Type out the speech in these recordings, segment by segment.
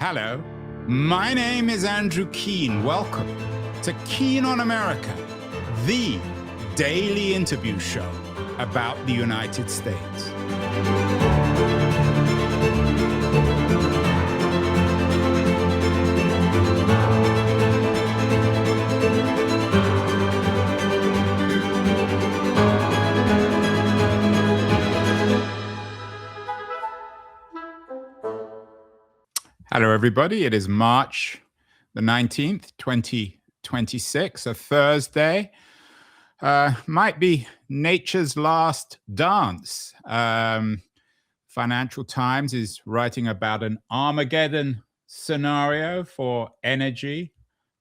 Hello, my name is Andrew Keane. Welcome to Keane on America, the daily interview show about the United States. Hello, everybody. It is March the 19th, 2026, a Thursday. Might be nature's last dance. Financial Times is writing about an Armageddon scenario for energy.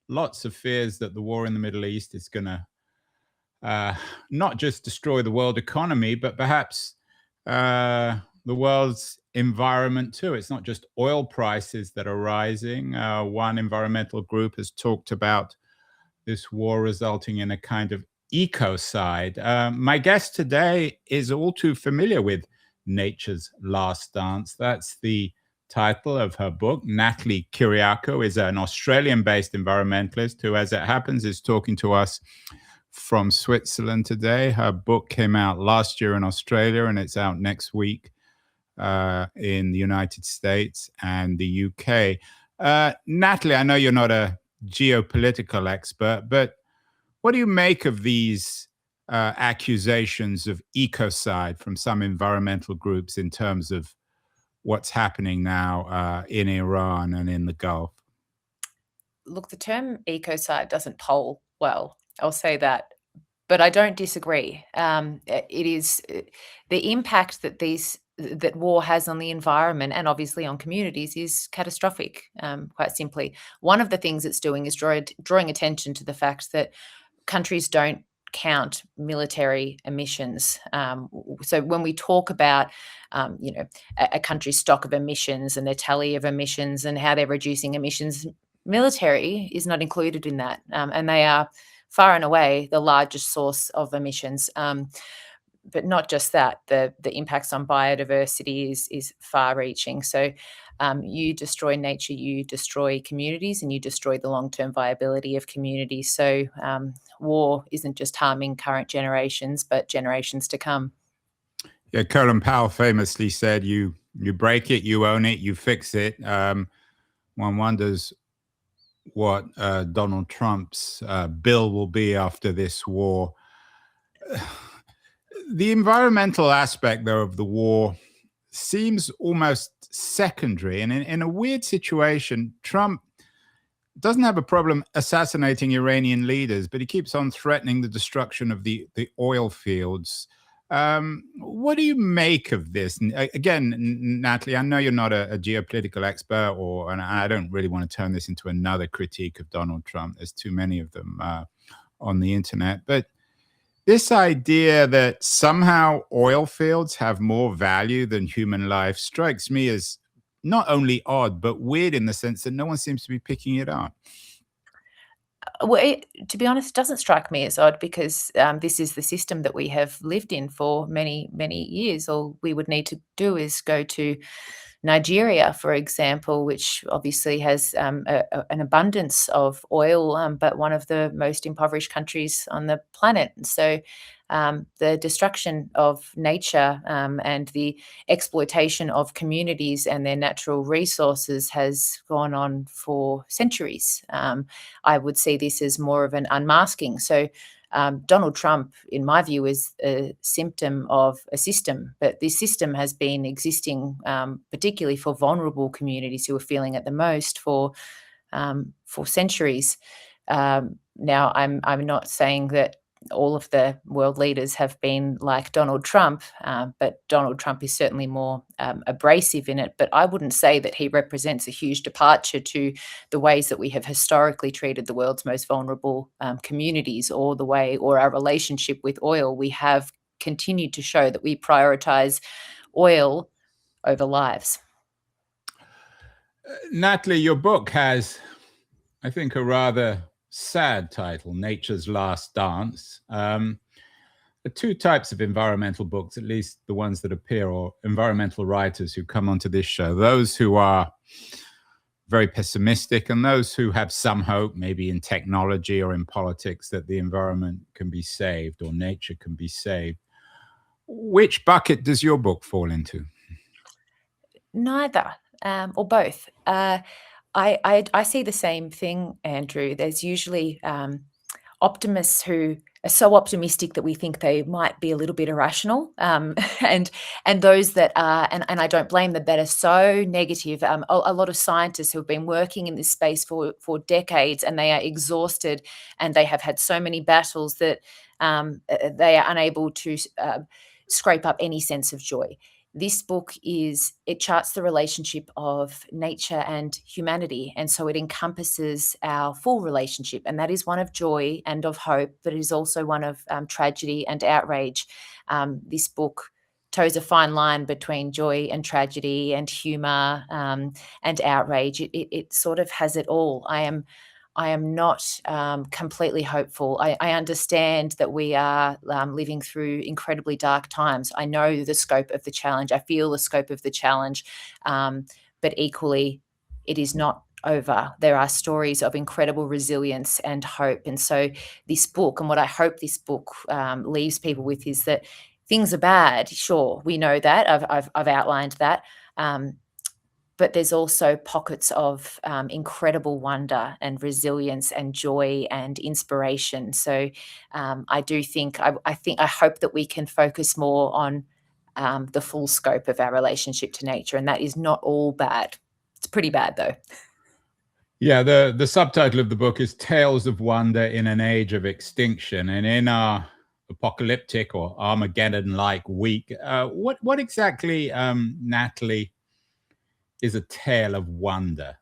Lots of fears that the war in the Middle East is going to not just destroy the world economy, but perhaps the world's environment too. It's not just oil prices that are rising. One environmental group has talked about this war resulting in a kind of ecocide. My guest today is all too familiar with Nature's Last Dance. That's the title of her book. Natalie Kyriacou is an Australian-based environmentalist who, as it happens, is talking to us from Switzerland today. Her book came out last year in Australia, and it's out next week in the United States and the UK. Natalie, I know you're not a geopolitical expert, but what do you make of these accusations of ecocide from some environmental groups in terms of what's happening now in Iran and in the Gulf? Look, the term ecocide doesn't poll well, I'll say that, but I don't disagree. It is the impact that war has on the environment and obviously on communities is catastrophic, quite simply. One of the things it's doing is drawing attention to the fact that countries don't count military emissions. So when we talk about, a country's stock of emissions and their tally of emissions and how they're reducing emissions, military is not included in that. And they are far and away the largest source of emissions. But not just that, the impacts on biodiversity is far-reaching. So you destroy nature, you destroy communities, and you destroy the long-term viability of communities. So war isn't just harming current generations, but generations to come. Yeah, Colin Powell famously said, you break it, you own it, you fix it. One wonders what Donald Trump's bill will be after this war. The environmental aspect, though, of the war seems almost secondary. And in a weird situation, Trump doesn't have a problem assassinating Iranian leaders, but he keeps on threatening the destruction of the oil fields. What do you make of this? Again, Natalie, I know you're not a geopolitical expert, and I don't really want to turn this into another critique of Donald Trump. There's too many of them on the internet. But this idea that somehow oil fields have more value than human life strikes me as not only odd, but weird in the sense that no one seems to be picking it up. Well, to be honest, it doesn't strike me as odd because this is the system that we have lived in for many, many years. All we would need to do is go to Nigeria, for example, which obviously has an abundance of oil, but one of the most impoverished countries on the planet. So the destruction of nature and the exploitation of communities and their natural resources has gone on for centuries. I would see this as more of an unmasking. So Donald Trump, in my view, is a symptom of a system, but this system has been existing particularly for vulnerable communities who are feeling it the most for centuries. Now, I'm not saying that all of the world leaders have been like Donald Trump, but Donald Trump is certainly more abrasive in it. But I wouldn't say that he represents a huge departure to the ways that we have historically treated the world's most vulnerable communities, or the way, or our relationship with oil. We have continued to show that we prioritize oil over lives. Natalie, your book has, I think, a rather sad title, Nature's Last Dance. There are two types of environmental books, at least the ones that appear, or environmental writers who come onto this show. Those who are very pessimistic, and those who have some hope, maybe in technology or in politics, that the environment can be saved or nature can be saved. Which bucket does your book fall into? Neither, or both. I see the same thing, Andrew. There's usually optimists who are so optimistic that we think they might be a little bit irrational, and those that are, and I don't blame them, that are so negative. A lot of scientists who have been working in this space for decades, and they are exhausted, and they have had so many battles that they are unable to scrape up any sense of joy. This book it charts the relationship of nature and humanity, and so it encompasses our full relationship, and that is one of joy and of hope, but it is also one of tragedy and outrage. This book toes a fine line between joy and tragedy and humor and outrage. It sort of has it all. I am not completely hopeful. I understand that we are living through incredibly dark times. I know the scope of the challenge. I feel the scope of the challenge, but equally, it is not over. There are stories of incredible resilience and hope. And so this book, and what I hope this book leaves people with, is that things are bad. Sure, we know that. I've outlined that. But there's also pockets of incredible wonder and resilience and joy and inspiration. So I do think I hope that we can focus more on the full scope of our relationship to nature, and that is not all bad. It's pretty bad though. Yeah, the subtitle of the book is Tales of Wonder in an Age of Extinction. And in our apocalyptic or Armageddon-like week, what exactly, Natalie, is a tale of wonder?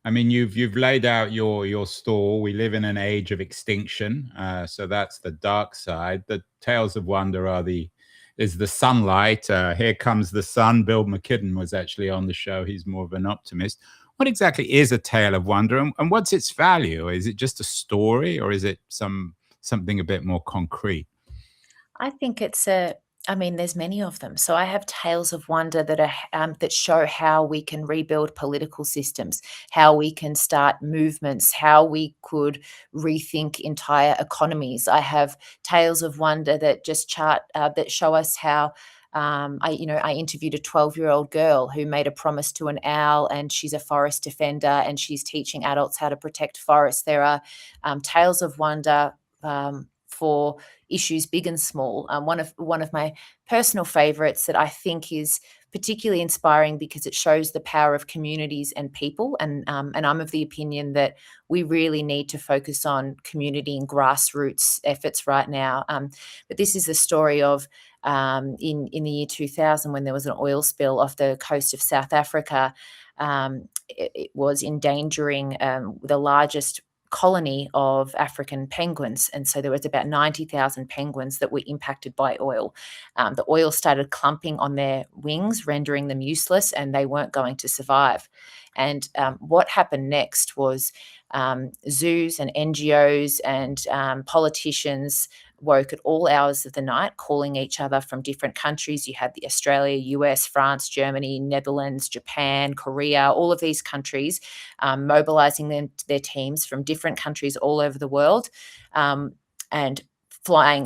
I mean, you've laid out your stall. We live in an age of extinction, so that's the dark side. The tales of wonder is the sunlight. Here comes the sun. Bill McKibben was actually on the show. He's more of an optimist. What exactly is a tale of wonder, and what's its value? Is it just a story, or is it something a bit more concrete? I think I mean, there's many of them. So I have tales of wonder that are that show how we can rebuild political systems, how we can start movements, how we could rethink entire economies. I have tales of wonder that just chart that show us how. I interviewed a 12-year-old girl who made a promise to an owl, and she's a forest defender, and she's teaching adults how to protect forests. There are tales of wonder for issues big and small. One of my personal favorites that I think is particularly inspiring because it shows the power of communities and people. And I'm of the opinion that we really need to focus on community and grassroots efforts right now. But this is the story of in the year 2000, when there was an oil spill off the coast of South Africa. It was endangering the largest colony of African penguins. And so there was about 90,000 penguins that were impacted by oil. The oil started clumping on their wings, rendering them useless, and they weren't going to survive. And what happened next was zoos and NGOs and politicians woke at all hours of the night, calling each other from different countries. You had the Australia, US, France, Germany, Netherlands, Japan, Korea, all of these countries mobilizing their teams from different countries all over the world, and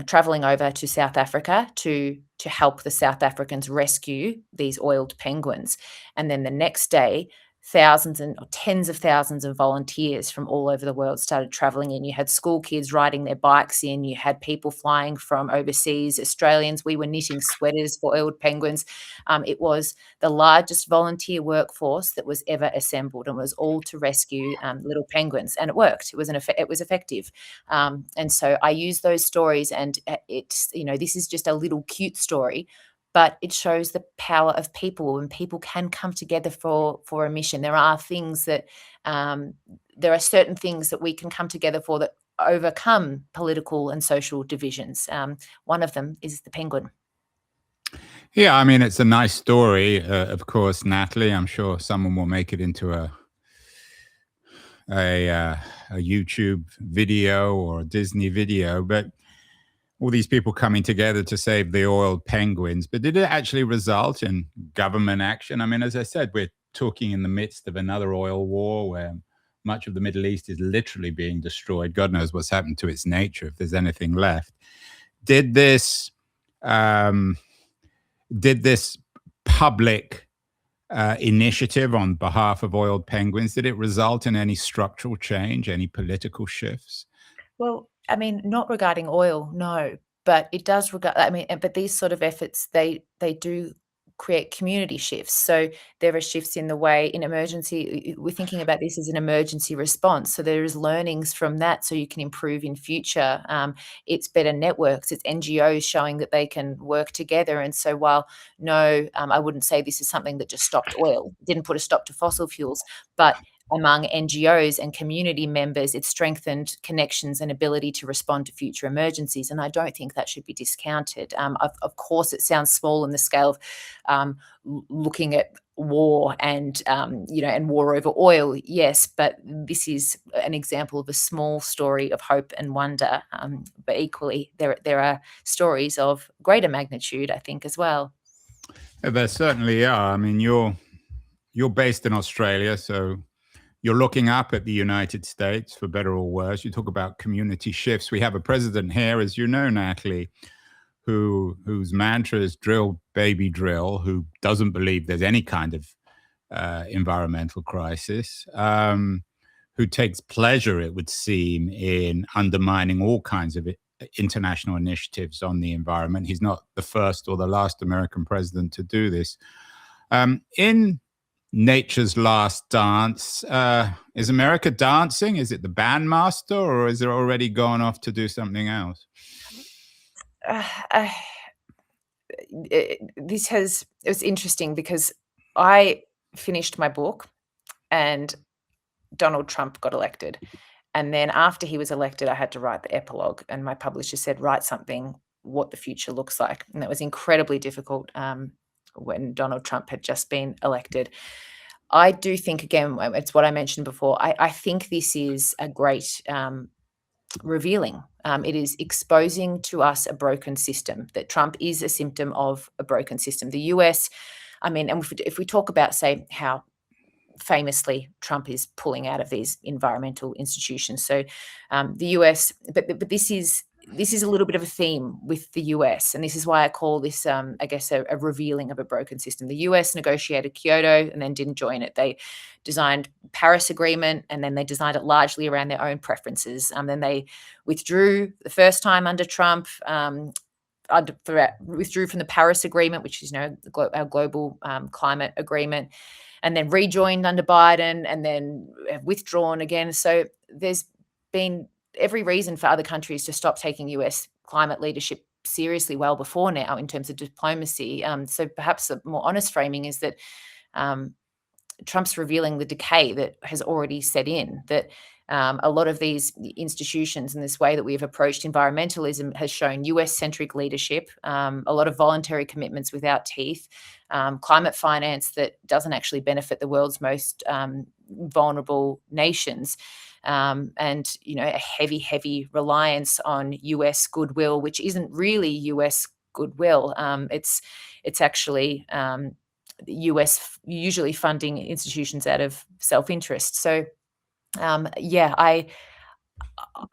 traveling over to South Africa to help the South Africans rescue these oiled penguins. And then the next day, thousands and tens of thousands of volunteers from all over the world started traveling in. You had school kids riding their bikes in. You had people flying from overseas, Australians. We were knitting sweaters for oiled penguins. It was the largest volunteer workforce that was ever assembled, and was all to rescue little penguins. And it worked. It was effective. And so I use those stories, and this is just a little cute story, but it shows the power of people, and people can come together for a mission. There are certain things that we can come together for that overcome political and social divisions. One of them is the penguin. Yeah, I mean, it's a nice story, of course, Natalie. I'm sure someone will make it into a YouTube video or a Disney video, but all these people coming together to save the oiled penguins. But did it actually result in government action? I mean, as I said, we're talking in the midst of another oil war where much of the Middle East is literally being destroyed. God knows what's happened to its nature, if there's anything left. Did this public initiative on behalf of oiled penguins, did it result in any structural change, any political shifts? Well, I mean, not regarding oil, no, but it does regard. I mean, but these sort of efforts, they do create community shifts. So there are shifts in the way in emergency. We're thinking about this as an emergency response. So there is learnings from that, so you can improve in future. It's better networks. It's NGOs showing that they can work together. And so while no, I wouldn't say this is something that just stopped oil, didn't put a stop to fossil fuels, but among NGOs and community members, it strengthened connections and ability to respond to future emergencies. And I don't think that should be discounted. Of course, it sounds small in the scale of looking at war and and war over oil. Yes, but this is an example of a small story of hope and wonder. But equally, there are stories of greater magnitude, I think, as well. There certainly are. I mean, you're based in Australia, so you're looking up at the United States, for better or worse. You talk about community shifts. We have a president here, as you know, Natalie, whose mantra is drill, baby, drill, who doesn't believe there's any kind of environmental crisis, who takes pleasure, it would seem, in undermining all kinds of international initiatives on the environment. He's not the first or the last American president to do this. In Nature's Last Dance, is America dancing? Is it the bandmaster, or is it already gone off to do something else? It's interesting because I finished my book and Donald Trump got elected. And then after he was elected, I had to write the epilogue, and my publisher said, write something what the future looks like. And that was incredibly difficult when Donald Trump had just been elected. I do think, again, it's what I mentioned before. I think this is a great revealing. It is exposing to us a broken system, that Trump is a symptom of a broken system. The US, I mean, and if we talk about, say, how famously Trump is pulling out of these environmental institutions. So the US, but this is a little bit of a theme with the US, and this is why I call this, I guess, a revealing of a broken system. The US negotiated Kyoto and then didn't join it. They designed Paris Agreement, and then they designed it largely around their own preferences. Then they withdrew the first time under Trump. Withdrew from the Paris Agreement, which is our global climate agreement, and then rejoined under Biden, and then have withdrawn again. So there's been every reason for other countries to stop taking US climate leadership seriously well before now in terms of diplomacy. So perhaps a more honest framing is that Trump's revealing the decay that has already set in, that a lot of these institutions and this way that we have approached environmentalism has shown US-centric leadership, a lot of voluntary commitments without teeth, climate finance that doesn't actually benefit the world's most vulnerable nations, and a heavy reliance on US goodwill, which isn't really US goodwill. It's actually the US usually funding institutions out of self-interest. So I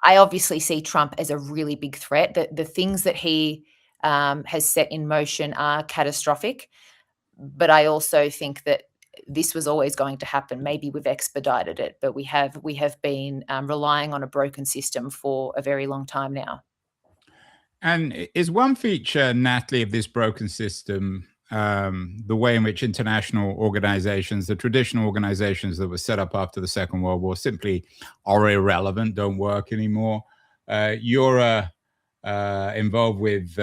obviously see Trump as a really big threat. The things that he has set in motion are catastrophic, but I also think that this was always going to happen. Maybe we've expedited it, but we have been relying on a broken system for a very long time now. And is one feature, Natalie, of this broken system the way in which international organizations, the traditional organizations that were set up after the Second World War, simply are irrelevant, don't work anymore? You're involved with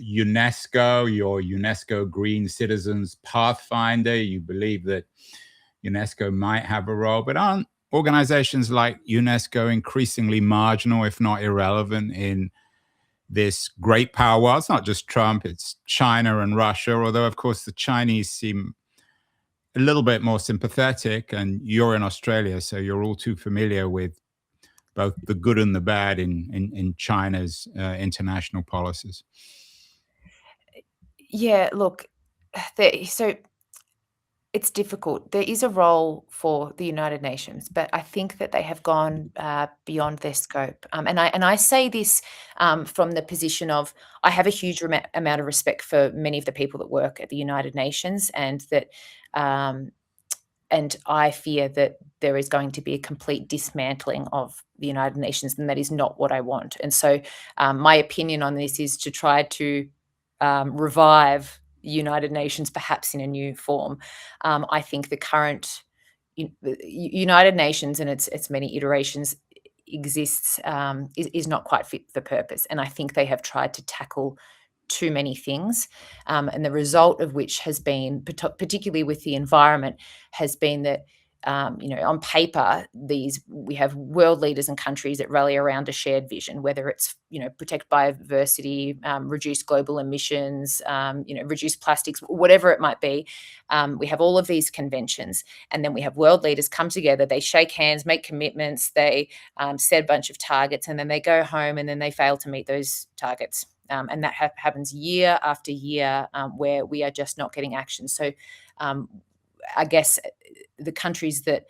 UNESCO, your UNESCO Green Citizens Pathfinder. You believe that UNESCO might have a role, but aren't organizations like UNESCO increasingly marginal, if not irrelevant, in this great power? Well, it's not just Trump, it's China and Russia, although, of course, the Chinese seem a little bit more sympathetic, and you're in Australia, so you're all too familiar with both the good and the bad in China's international policies. Yeah, look, so It's difficult. There is a role for the United Nations, but I think that they have gone beyond their scope. And I say this from the position of I have a huge amount of respect for many of the people that work at the United Nations, um, and I fear that there is going to be a complete dismantling of the United Nations, and that is not what I want. And so, my opinion on this is to try to revive the United Nations, perhaps in a new form. I think the current United Nations and its many iterations exists is not quite fit for purpose, and I think they have tried to tackle too many things, and the result of which has been, particularly with the environment, has been that on paper, we have world leaders and countries that rally around a shared vision, whether it's protect biodiversity, reduce global emissions, reduce plastics, whatever it might be. We have all of these conventions, and then we have world leaders come together. They shake hands, make commitments, they set a bunch of targets, and then they go home, and then they fail to meet those targets. And that happens year after year, where we are just not getting action. So I guess the countries that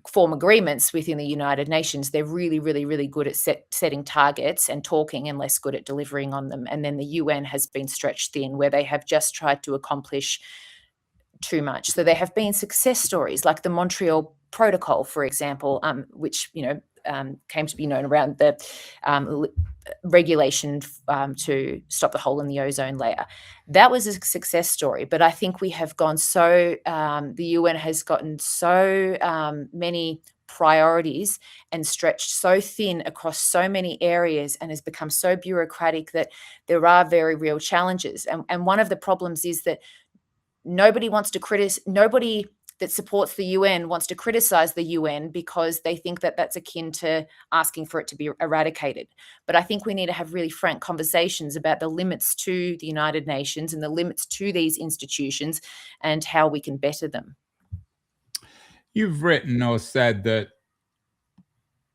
form agreements within the United Nations, they're really, really, really good at setting targets and talking, and less good at delivering on them. And then the UN has been stretched thin, where they have just tried to accomplish too much. So there have been success stories like the Montreal Protocol, for example, which came to be known around the regulation to stop the hole in the ozone layer. That was a success story, but I think we have gone the UN has gotten so many priorities and stretched so thin across so many areas, and has become so bureaucratic that there are very real challenges. And one of the problems is that nobody that supports the UN wants to criticize the UN, because they think that that's akin to asking for it to be eradicated. But I think we need to have really frank conversations about the limits to the United Nations and the limits to these institutions, and how we can better them. You've written or said that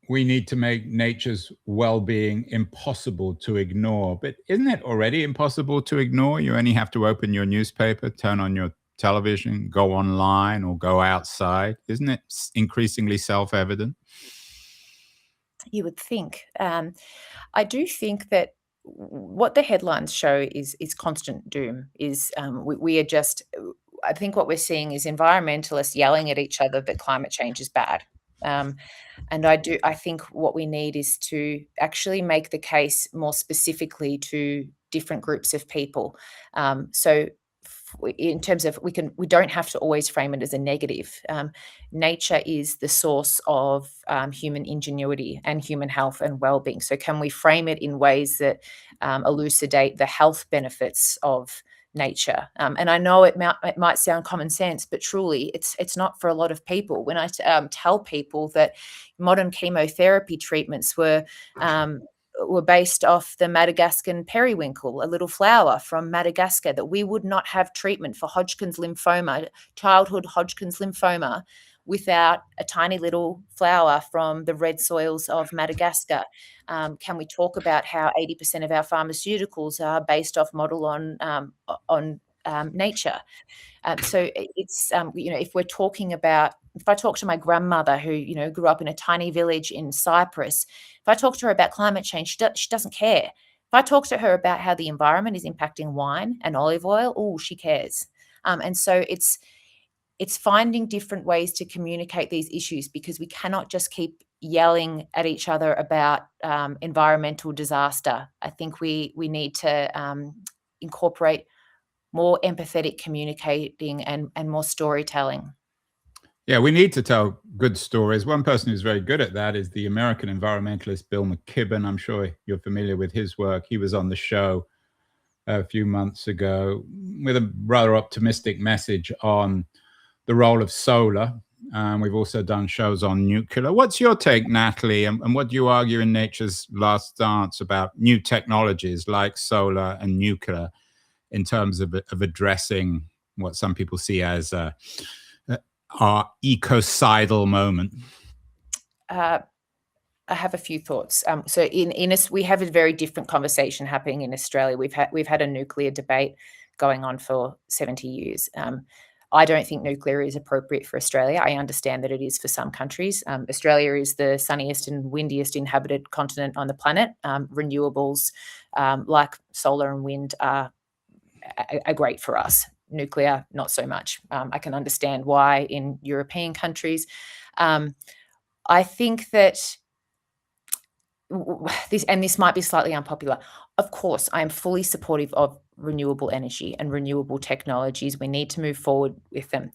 we need to make nature's well-being impossible to ignore. But isn't it already impossible to ignore? You only have to open your newspaper, turn on your television, go online, or go outside. Isn't it increasingly self-evident? You would think. I do think that what the headlines show is constant doom. We are just. I think what we're seeing is environmentalists yelling at each other that climate change is bad. And I think what we need is to actually make the case more specifically to different groups of people. So in terms of, we don't have to always frame it as a negative. Nature is the source of human ingenuity and human health and well-being. So can we frame it in ways that elucidate the health benefits of nature? And I know it might sound common sense, but truly it's not for a lot of people. When I tell people that modern chemotherapy treatments were based off the Madagascan periwinkle, a little flower from Madagascar, that we would not have treatment for Hodgkin's lymphoma, childhood Hodgkin's lymphoma, without a tiny little flower from the red soils of Madagascar. Can we talk about how 80% of our pharmaceuticals are based off model on nature? So it's if I talk to my grandmother, who grew up in a tiny village in Cyprus, if I talk to her about climate change, she doesn't care. If I talk to her about how the environment is impacting wine and olive oil, she cares. And so it's finding different ways to communicate these issues, because we cannot just keep yelling at each other about environmental disaster. I think we need to incorporate more empathetic communicating and more storytelling. Yeah, we need to tell good stories. One person who's very good at that is the American environmentalist Bill McKibben. I'm sure you're familiar with his work. He was on the show a few months ago with a rather optimistic message on the role of solar. We've also done shows on nuclear. What's your take, Natalie? And what do you argue in Nature's Last Dance about new technologies like solar and nuclear in terms of addressing what some people see as our ecocidal moment? I have a few thoughts. So in us, we have a very different conversation happening in Australia. We've had a nuclear debate going on for 70 years. I don't think nuclear is appropriate for Australia. I understand that it is for some countries. Australia is the sunniest and windiest inhabited continent on the planet. Renewables like solar and wind are great for us. Nuclear, not so much. I can understand why in European countries. I think that this might be slightly unpopular. Of course, I am fully supportive of renewable energy and renewable technologies. We need to move forward with them.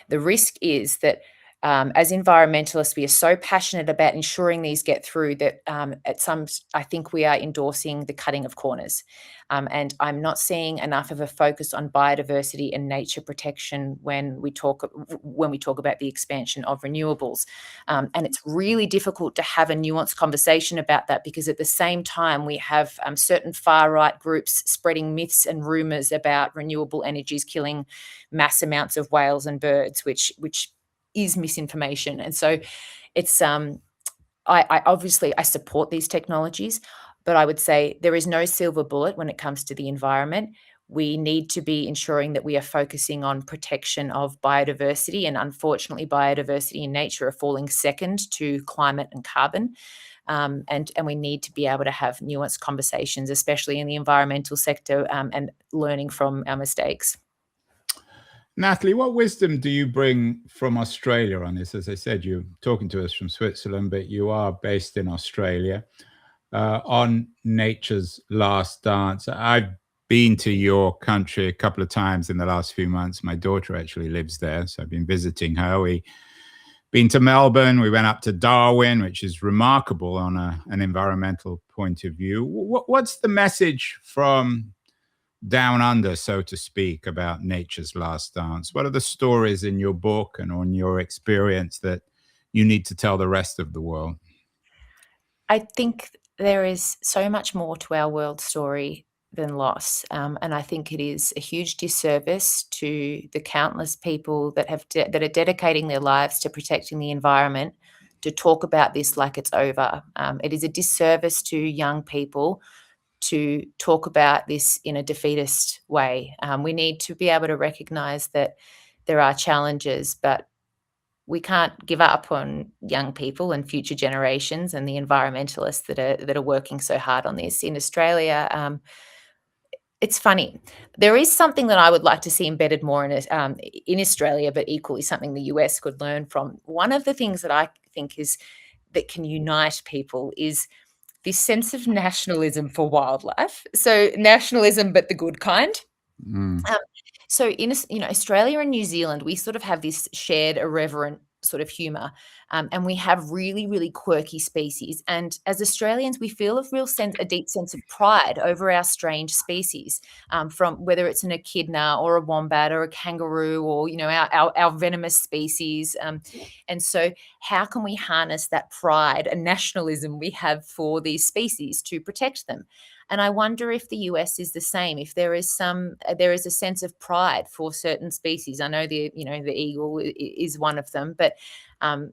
The risk is that as environmentalists, we are so passionate about ensuring these get through that I think we are endorsing the cutting of corners. And I'm not seeing enough of a focus on biodiversity and nature protection when we talk about the expansion of renewables. And it's really difficult to have a nuanced conversation about that, because at the same time we have certain far-right groups spreading myths and rumours about renewable energies killing mass amounts of whales and birds, which is misinformation. And so it's I obviously I support these technologies, but I would say there is no silver bullet when it comes to the environment. We need to be ensuring that we are focusing on protection of biodiversity, and unfortunately biodiversity and nature are falling second to climate and carbon. And we need to be able to have nuanced conversations, especially in the environmental sector, and learning from our mistakes. Natalie, what wisdom do you bring from Australia on this? As I said, you're talking to us from Switzerland, but you are based in Australia. On nature's last dance, I've been to your country a couple of times in the last few months. My daughter actually lives there, so I've been visiting her. We've been to Melbourne. We went up to Darwin, which is remarkable on an environmental point of view. What's the message from down under, so to speak, about nature's last dance? What are the stories in your book and on your experience that you need to tell the rest of the world? I think there is so much more to our world story than loss, and I think it is a huge disservice to the countless people that that are dedicating their lives to protecting the environment to talk about this like it's over. It is a disservice to young people to talk about this in a defeatist way. We need to be able to recognise that there are challenges, but we can't give up on young people and future generations and the environmentalists that are working so hard on this. In Australia, it's funny. There is something that I would like to see embedded more in Australia, but equally something the US could learn from. One of the things that I think that can unite people is this sense of nationalism for wildlife. So nationalism, but the good kind. Mm. So in Australia and New Zealand, we sort of have this shared irreverent sort of humor, and we have really, really quirky species. And as Australians, we feel a deep sense of pride over our strange species, from whether it's an echidna or a wombat or a kangaroo, or our venomous species. And so, how can we harness that pride and nationalism we have for these species to protect them? And I wonder if the US is the same, if there is a sense of pride for certain species. I know the eagle is one of them, but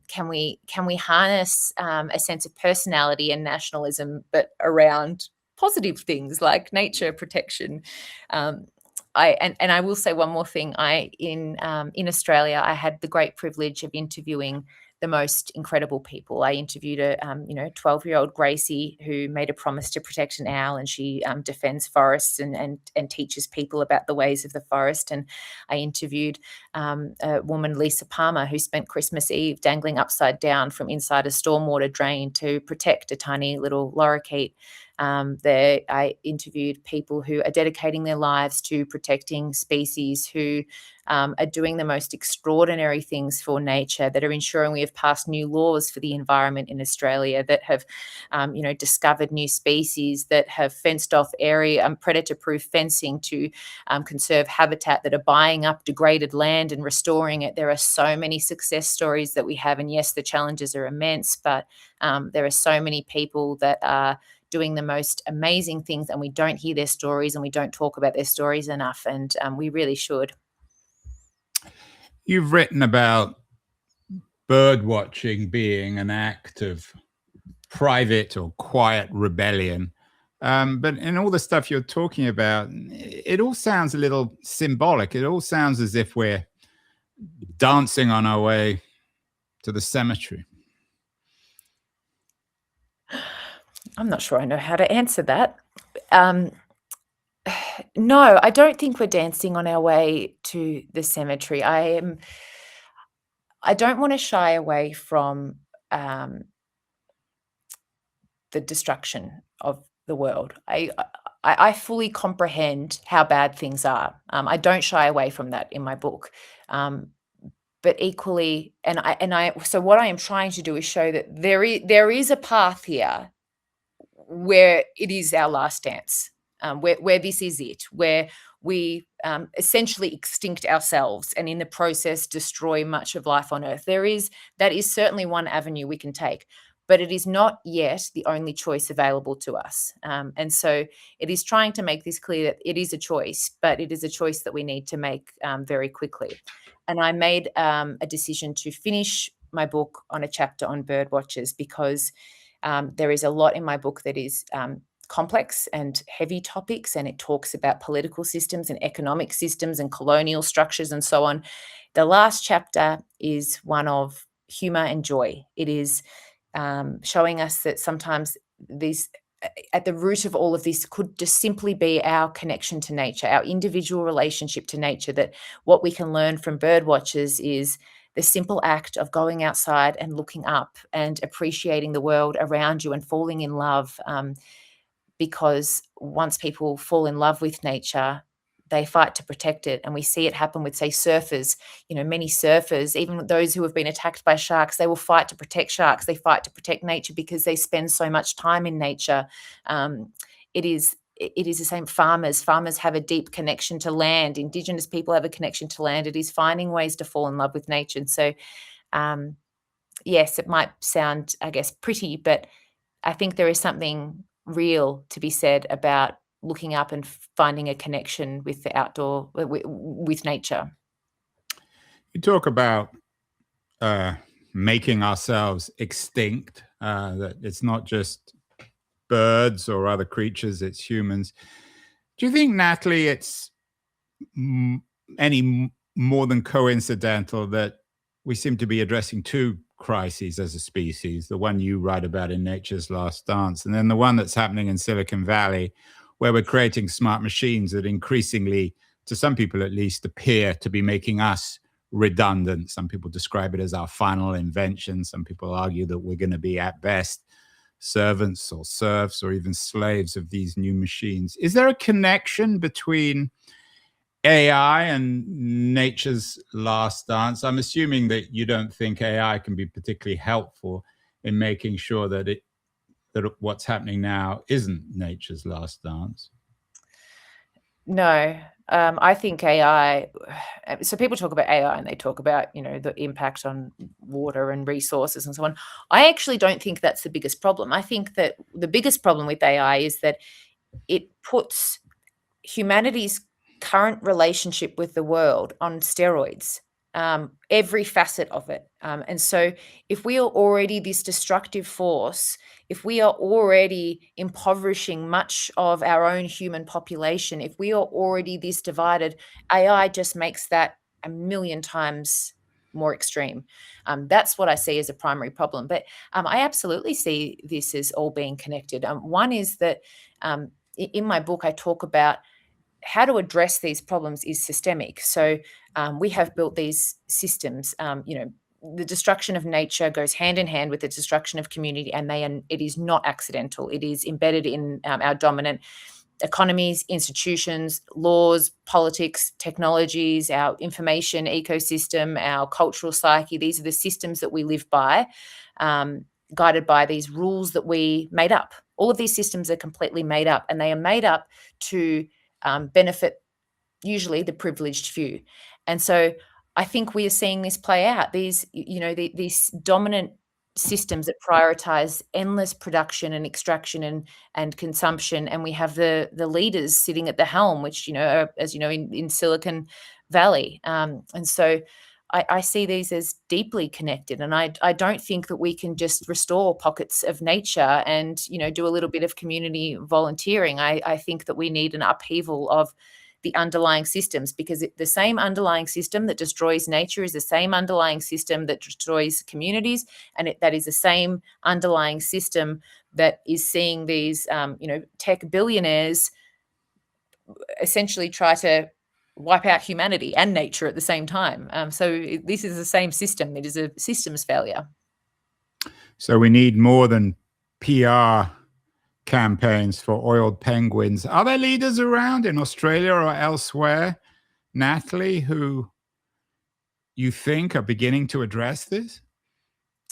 can we harness a sense of personality and nationalism, but around positive things like nature protection? I will say one more thing. In Australia, I had the great privilege of interviewing the most incredible people. I interviewed a 12-year-old Gracie who made a promise to protect an owl, and she defends forests and teaches people about the ways of the forest. And I interviewed a woman, Lisa Palmer, who spent Christmas Eve dangling upside down from inside a stormwater drain to protect a tiny little lorikeet. I interviewed people who are dedicating their lives to protecting species, who are doing the most extraordinary things for nature, that are ensuring we have passed new laws for the environment in Australia, that have, discovered new species, that have fenced off area, predator-proof fencing to conserve habitat, that are buying up degraded land and restoring it. There are so many success stories that we have, and yes, the challenges are immense, but there are so many people that are doing the most amazing things, and we don't hear their stories and we don't talk about their stories enough, and we really should. You've written about bird watching being an act of private or quiet rebellion. But in all the stuff you're talking about, it all sounds a little symbolic. It all sounds as if we're dancing on our way to the cemetery? I'm not sure I know how to answer that. No, I don't think we're dancing on our way to the cemetery. I don't wanna shy away from, the destruction of the world. I fully comprehend how bad things are. I don't shy away from that in my book. But equally, so what I am trying to do is show that there is a path here where it is our last dance, where this is it, where we essentially extinct ourselves and in the process destroy much of life on Earth. That is certainly one avenue we can take, but it is not yet the only choice available to us. And so it is trying to make this clear that it is a choice, but it is a choice that we need to make very quickly. And I made a decision to finish my book on a chapter on bird watchers because there is a lot in my book that is complex and heavy topics, and it talks about political systems and economic systems and colonial structures and so on. The last chapter is one of humor and joy. It is showing us that sometimes these at the root of all of this could just simply be our connection to nature, our individual relationship to nature, that what we can learn from bird watchers is the simple act of going outside and looking up and appreciating the world around you and falling in love. Because once people fall in love with nature, they fight to protect it. And we see it happen with, say, surfers. Many surfers, even those who have been attacked by sharks, they will fight to protect sharks. They fight to protect nature because they spend so much time in nature. It is the same. Farmers have a deep connection to land. Indigenous people have a connection to land. It is finding ways to fall in love with nature. And so, yes, it might sound, I guess, pretty, but I think there is something real to be said about looking up and finding a connection with the outdoor, with nature. You talk about making ourselves extinct, that it's not just birds or other creatures, it's humans. Do you think, Natalie, it's any more than coincidental that we seem to be addressing two crises as a species, the one you write about in Nature's Last Dance, and then the one that's happening in Silicon Valley, where we're creating smart machines that increasingly, to some people at least, appear to be making us redundant? Some people describe it as our final invention. Some people argue that we're going to be, at best, servants or serfs or even slaves of these new machines. Is there a connection between AI and Nature's Last Dance? I'm assuming that you don't think AI can be particularly helpful in making sure that what's happening now isn't Nature's Last Dance. No, I think AI. So people talk about AI and they talk about the impact on water and resources and so on. I actually don't think that's the biggest problem. I think that the biggest problem with AI is that it puts humanity's current relationship with the world on steroids, every facet of it. And so if we are already this destructive force, if we are already impoverishing much of our own human population, if we are already this divided, AI just makes that a million times more extreme. That's what I see as a primary problem. But I absolutely see this as all being connected. One is that in my book, I talk about how to address these problems is systemic. So we have built these systems. The destruction of nature goes hand in hand with the destruction of community, and it is not accidental. It is embedded in our dominant economies, institutions, laws, politics, technologies, our information ecosystem, our cultural psyche. These are the systems that we live by, guided by these rules that we made up. All of these systems are completely made up, and they are made up to benefit usually the privileged few. And so I think we are seeing this play out. These dominant systems that prioritize endless production and extraction and consumption, and we have the leaders sitting at the helm, which are, as you know, in Silicon Valley. And so I see these as deeply connected, and I don't think that we can just restore pockets of nature and do a little bit of community volunteering. I think that we need an upheaval of the underlying systems, because the same underlying system that destroys nature is the same underlying system that destroys communities, and that is the same underlying system that is seeing these, tech billionaires essentially try to wipe out humanity and nature at the same time. This is the same system. It is a systems failure. So we need more than PR campaigns for oiled penguins. Are there leaders around in Australia or elsewhere, Natalie, who you think are beginning to address this?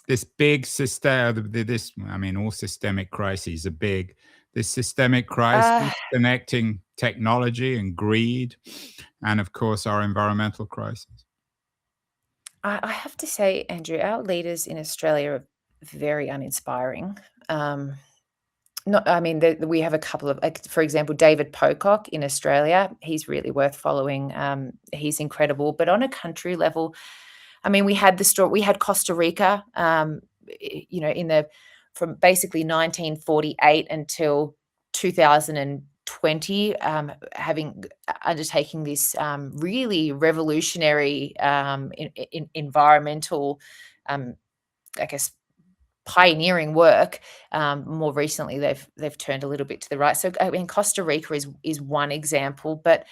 This big all systemic crises are big. This systemic crisis connecting technology and greed, and of course our environmental crisis. I have to say, Andrew, our leaders in Australia are very uninspiring. We have a couple of, like, for example, David Pocock in Australia. He's really worth following. He's incredible. But on a country level, we had Costa Rica, from basically 1948 until 2020, undertaking this really revolutionary environmental, I guess, pioneering work. More recently, they've turned a little bit to the right. So Costa Rica is one example, but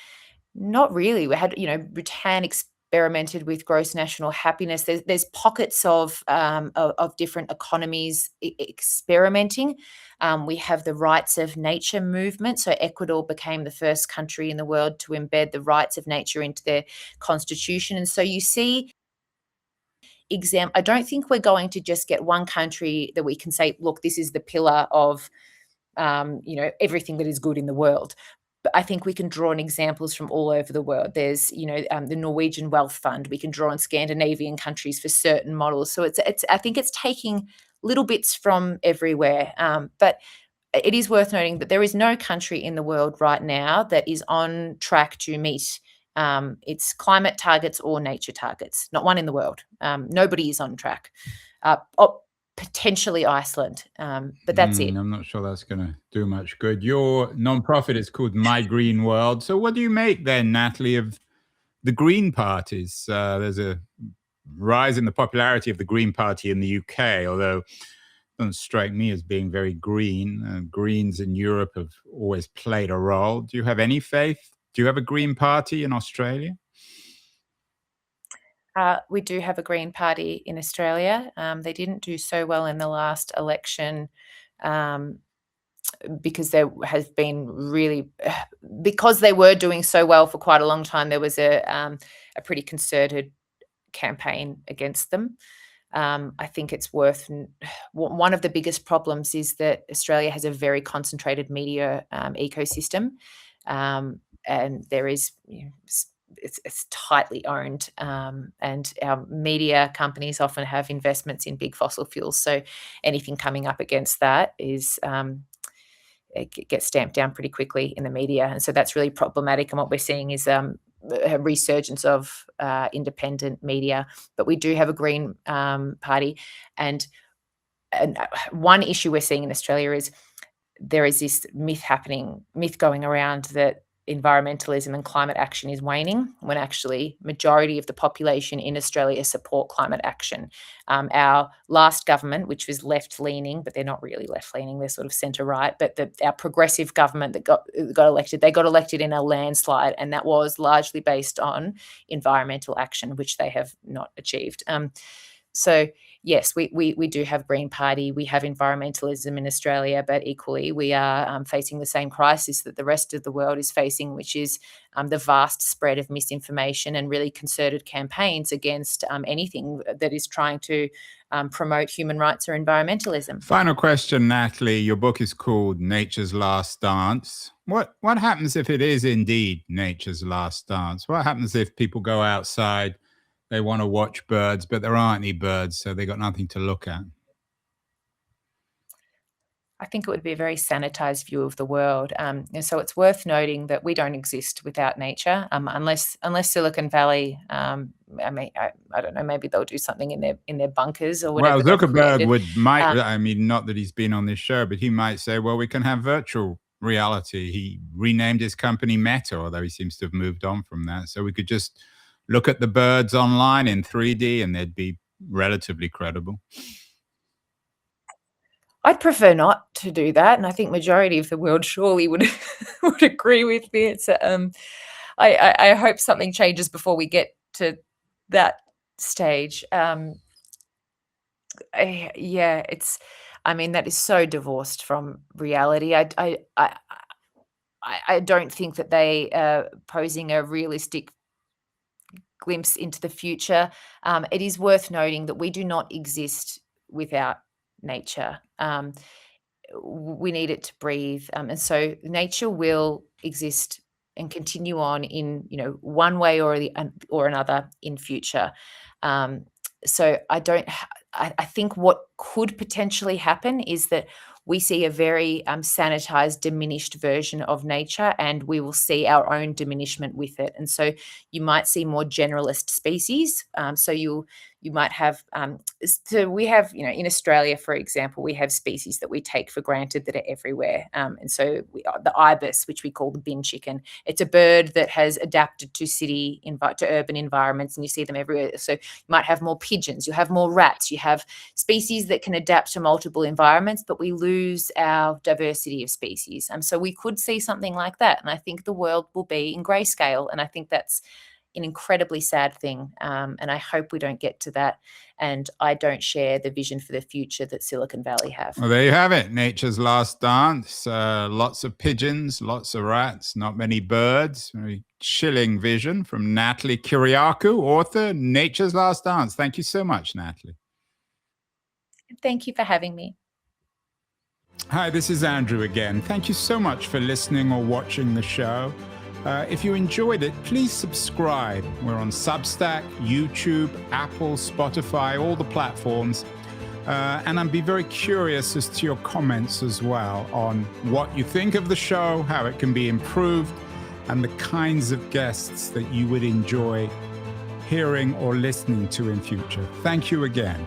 not really. We had, Bhutan experimented with gross national happiness. There's pockets of different economies experimenting. We have the rights of nature movement. So Ecuador became the first country in the world to embed the rights of nature into their constitution. And so you see, I don't think we're going to just get one country that we can say, look, this is the pillar of everything that is good in the world. But I think we can draw on examples from all over the world. There's the Norwegian Wealth Fund. We can draw on Scandinavian countries for certain models. So I think it's taking little bits from everywhere. But it is worth noting that there is no country in the world right now that is on track to meet its climate targets or nature targets. Not one in the world. Nobody is on track. Potentially Iceland, but that's it. I'm not sure that's going to do much good. Your nonprofit is called My Green World. So what do you make then, Natalie, of the Green parties? There's a rise in the popularity of the Green Party in the UK, although it doesn't strike me as being very green. Greens in Europe have always played a role. Do you have any faith? Do you have a Green Party in Australia? We do have a Green Party in Australia. They didn't do so well in the last election because there has been because they were doing so well for quite a long time. There was a pretty concerted campaign against them. I think it's one of the biggest problems is that Australia has a very concentrated media ecosystem, and there is it's tightly owned, and our media companies often have investments in big fossil fuels. So anything coming up against that it gets stamped down pretty quickly in the media, and so that's really problematic. And what we're seeing is a resurgence of independent media. But we do have a Green Party, and one issue we're seeing in Australia is there is this myth going around that environmentalism and climate action is waning, when actually majority of the population in Australia support climate action. Our last government, which was left-leaning, but they're not really left-leaning, they're sort of centre-right, but our progressive government that got elected, they got elected in a landslide, and that was largely based on environmental action, which they have not achieved. So yes, we do have Green Party, we have environmentalism in Australia, but equally we are facing the same crisis that the rest of the world is facing, which is the vast spread of misinformation and really concerted campaigns against anything that is trying to promote human rights or environmentalism. Final question, Natalie. Your book is called Nature's Last Dance. What happens if it is indeed nature's last dance? What happens if people go outside, they want to watch birds, but there aren't any birds, so they got nothing to look at? I think it would be a very sanitized view of the world. And so it's worth noting that we don't exist without nature, unless Silicon Valley. I don't know. Maybe they'll do something in their bunkers or whatever. Well, Zuckerberg not that he's been on this show, but he might say, well, we can have virtual reality. He renamed his company Meta, although he seems to have moved on from that. So we could just look at the birds online in 3D and they'd be relatively credible. I'd prefer not to do that, and I think majority of the world surely would would agree with me. It's I hope something changes before we get to that stage. Yeah, it's. I mean, that is so divorced from reality. I don't think that they are posing a realistic glimpse into the future. It is worth noting that we do not exist without nature. We need it to breathe, and so nature will exist and continue on in one way or another in future. Um, so I don't. I think what could potentially happen is that we see a very sanitized, diminished version of nature, and we will see our own diminishment with it. And so you might see more generalist species. So you might have. So we have, in Australia, for example, we have species that we take for granted that are everywhere. And so the ibis, which we call the bin chicken, it's a bird that has adapted to to urban environments, and you see them everywhere. So you might have more pigeons, you have more rats, you have species that can adapt to multiple environments, but we lose our diversity of species. So we could see something like that. And I think the world will be in grayscale. And I think that's an incredibly sad thing. And I hope we don't get to that. And I don't share the vision for the future that Silicon Valley have. Well, there you have it. Nature's Last Dance. Lots of pigeons, lots of rats, not many birds. Very chilling vision from Natalie Kyriacou, author, Nature's Last Dance. Thank you so much, Natalie. Thank you for having me. Hi, this is Andrew again. Thank you so much for listening or watching the show. If you enjoyed it, please subscribe. We're on Substack, YouTube, Apple, Spotify, all the platforms. And I'd be very curious as to your comments as well on what you think of the show, how it can be improved, and the kinds of guests that you would enjoy hearing or listening to in future. Thank you again.